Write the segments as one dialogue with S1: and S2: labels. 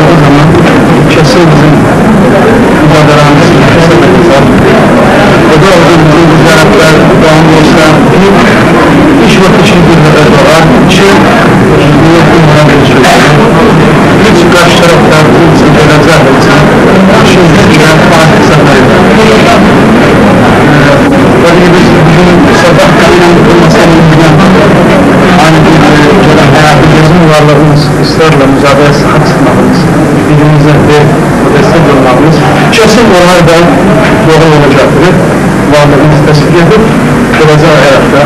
S1: olduğu zaman kesin bizim mücadelemizin kesinlikler. O da orada bizim ticaretler, bağımlılıklar, iş vakti için bir hedef var. Için büyük bir şey. Hiç karşı taraftar, kimse gelecek için şimdi giren farklı seferi. Tabii biz bugün sabah kaynağın olmasını bilmem. Aynı bir hayatı gezim varlığımız, ısrarla mücadele sıhhat sınavımız, birbirimize bir destek olmamız kesin olayda doğru olacaktır. Varlığımız tespit edip gelecek hayatta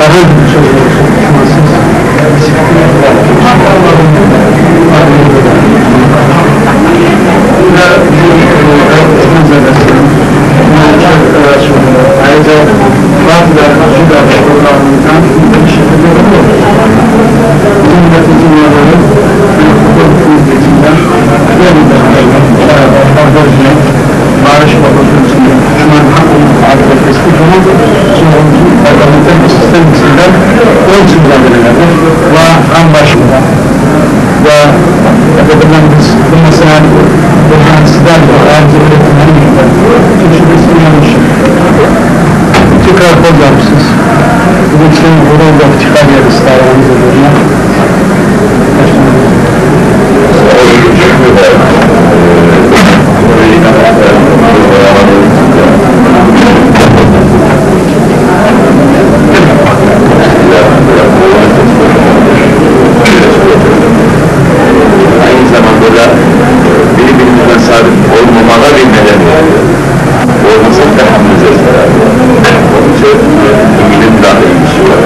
S1: daha bir söz olsun. Ayrıca bazı arkadaşlar programımızdan bir şekilde bizim üreticinin yolları hukuk hizmetinden yeniden bagajına Barış Babaşı'nın Şuman Hakkı'nın adlı tespit olup sorumlu parlamenter sistem içinden ön mücadelelerdir ve en başında ve yapılan bu mesela mühendisler ve ayrıca üretimler çeşitli yanlış tekrar kol yapmışsınız bu için burada çıkar yer isteğimiz ediyorlar
S2: aynı zamanda da birbirimize sabit olmamalı bilmeden olmasa tahammüleceğiz beraber. Onun için İngiliz daha iyi bir şey var.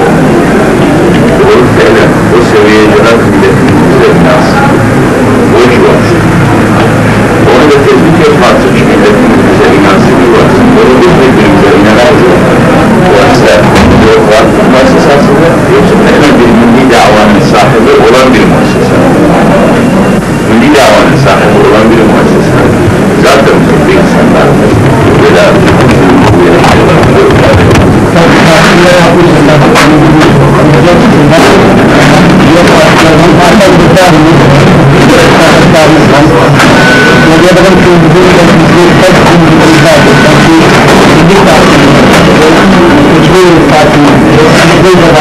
S2: Doğru değil. O seviyeye kadar milletin üzerine alsın. O iş var. Onu da tespit yapmaksın çünkü milletin bize inansızlığı var. Doğru biz birbirimize inanalım. Bu açıda yok var. Müessesasında yoksa hemen bir milli davanın sahibi olan bir müessese. Milli davanın sahibi olan bir müessese. Zaten bu insanlar böyle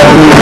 S1: Thank you.